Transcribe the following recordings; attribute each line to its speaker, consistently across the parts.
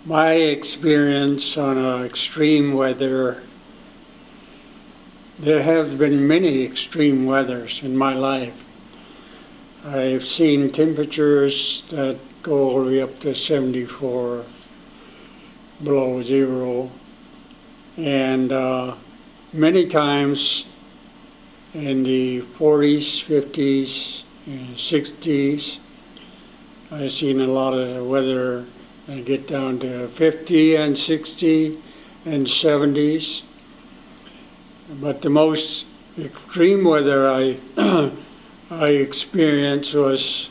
Speaker 1: My experience on extreme weather, there have been many extreme weathers in my life. I've seen temperatures that go all the way up to 74 below zero, and many times in the 40s, 50s, and 60s, I've seen a lot of weather get down to 50 and 60 and 70s. But the most extreme weather I I experienced was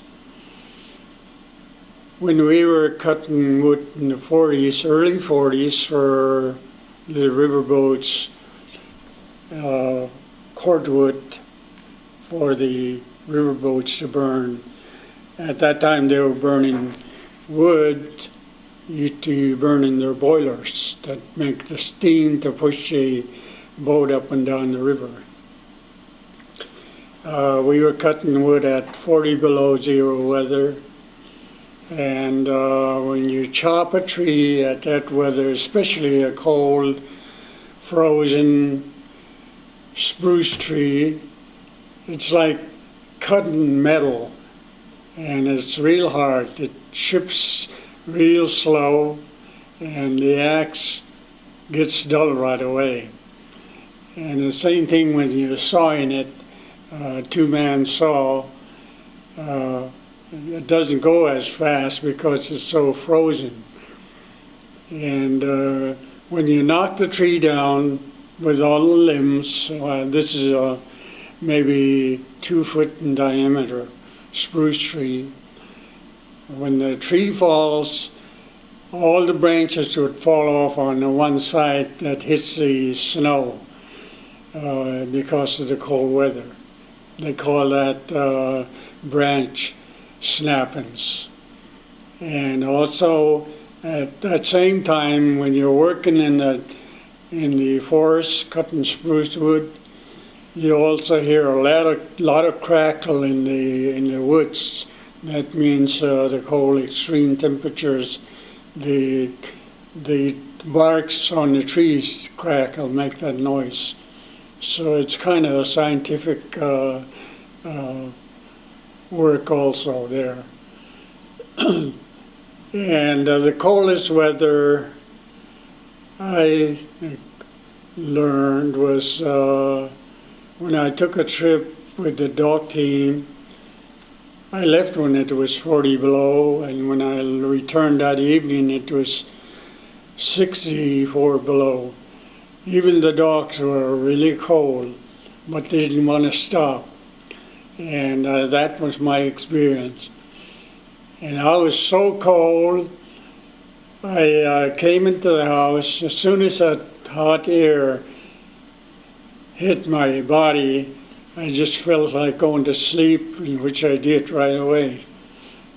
Speaker 1: when we were cutting wood in the 40s, early 40s, for the riverboats, cordwood for the riverboats to burn. At that time they were burning wood to burn in their boilers that make the steam to push the boat up and down the river. We were cutting wood at 40 below zero weather, and when you chop a tree at that weather, especially a cold, frozen spruce tree, it's like cutting metal, and it's real hard. It chips real slow, and the axe gets dull right away. And the same thing when you're sawing it, two-man saw, it doesn't go as fast because it's so frozen. And when you knock the tree down with all the limbs, this is maybe 2 foot in diameter spruce tree. When the tree falls, all the branches would fall off on the one side that hits the snow because of the cold weather. They call that branch snappings. And also at that same time, when you're working in the forest cutting spruce wood, you also hear a lot of crackle in the woods. That means the cold extreme temperatures, the barks on the trees crackle, make that noise. So it's kind of a scientific work also there. And the coldest weather I learned was when I took a trip with the dog team. I left when it was 40 below, and when I returned that evening it was 64 below. Even the dogs were really cold, but they didn't want to stop. And that was my experience. And I was so cold, I came into the house. As soon as that hot air hit my body, I just felt like going to sleep, which I did right away.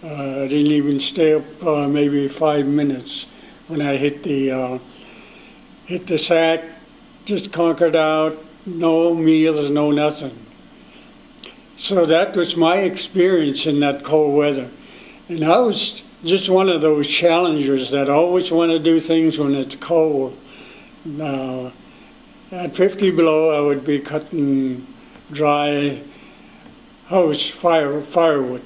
Speaker 1: I didn't even stay up maybe 5 minutes. When I hit the sack, just conquered out, no meals, no nothing. So that was my experience in that cold weather. And I was just one of those challengers that always want to do things when it's cold. At 50 below, I would be cutting dry house firewood,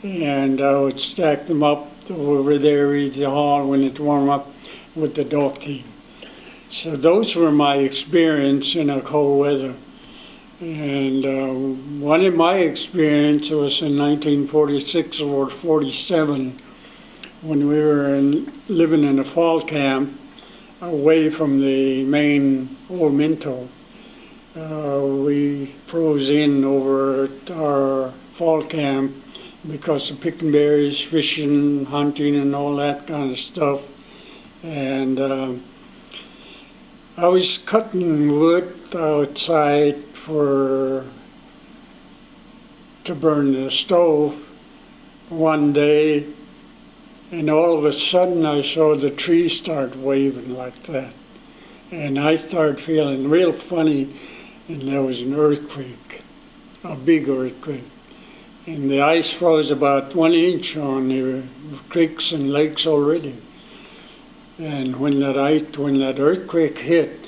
Speaker 1: and I would stack them up over there in the hall when it warmed up with the dog team. So those were my experience in a cold weather. And one of my experience was in 1946 or 47 when we were living in a fall camp away from the main old Minto. We froze in over at our fall camp because of picking berries, fishing, hunting, and all that kind of stuff. And I was cutting wood outside to burn the stove one day, and all of a sudden I saw the trees start waving like that. And I started feeling real funny, and there was an earthquake, a big earthquake. And the ice froze about 1 inch on the creeks and lakes already. And when that earthquake hit,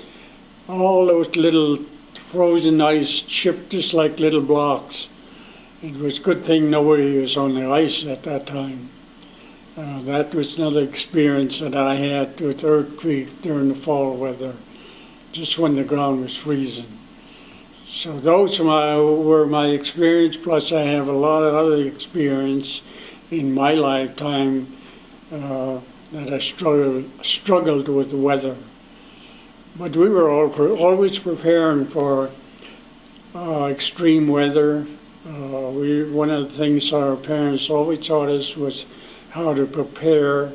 Speaker 1: all those little frozen ice chipped just like little blocks. It was a good thing nobody was on the ice at that time. That was another experience that I had with earthquake during the fall weather, just when the ground was freezing. So those were my experience, plus I have a lot of other experience in my lifetime that I struggled with the weather. But we were always preparing for extreme weather. One of the things our parents always taught us was how to prepare,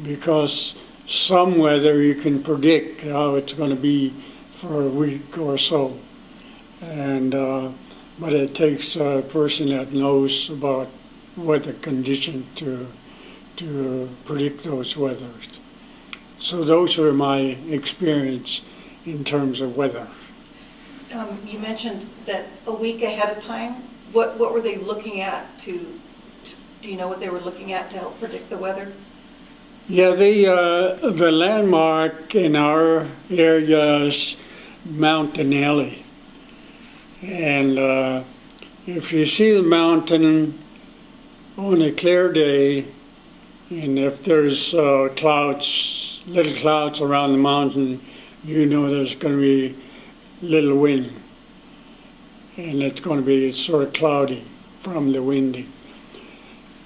Speaker 1: because some weather you can predict how it's going to be for a week or so. And but it takes a person that knows about weather conditions to predict those weathers. So those are my experience in terms of weather.
Speaker 2: You mentioned that a week ahead of time. What were they looking at do you know what they were looking at to help predict the weather?
Speaker 1: Yeah, the landmark in our area is Mount Denali. And if you see the mountain on a clear day, and if there's little clouds around the mountain, you know there's going to be little wind. And it's going to be sort of cloudy from the windy.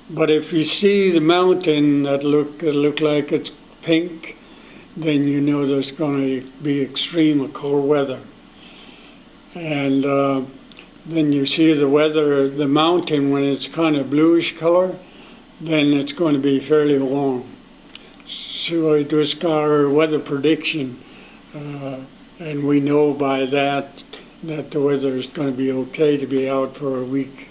Speaker 1: But if you see the mountain that look like it's pink, then you know there's going to be extreme cold weather. And then you see the mountain when it's kind of bluish color, then it's going to be fairly warm. So it was our weather prediction, and we know by that the weather is going to be okay to be out for a week.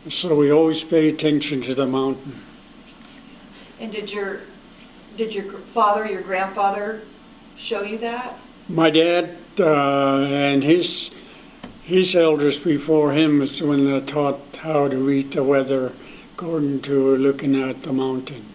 Speaker 1: So we always pay attention to the mountain.
Speaker 2: And did your father, your grandfather, show you that?
Speaker 1: My dad and his elders before him was the one that taught how to read the weather according to looking at the mountain.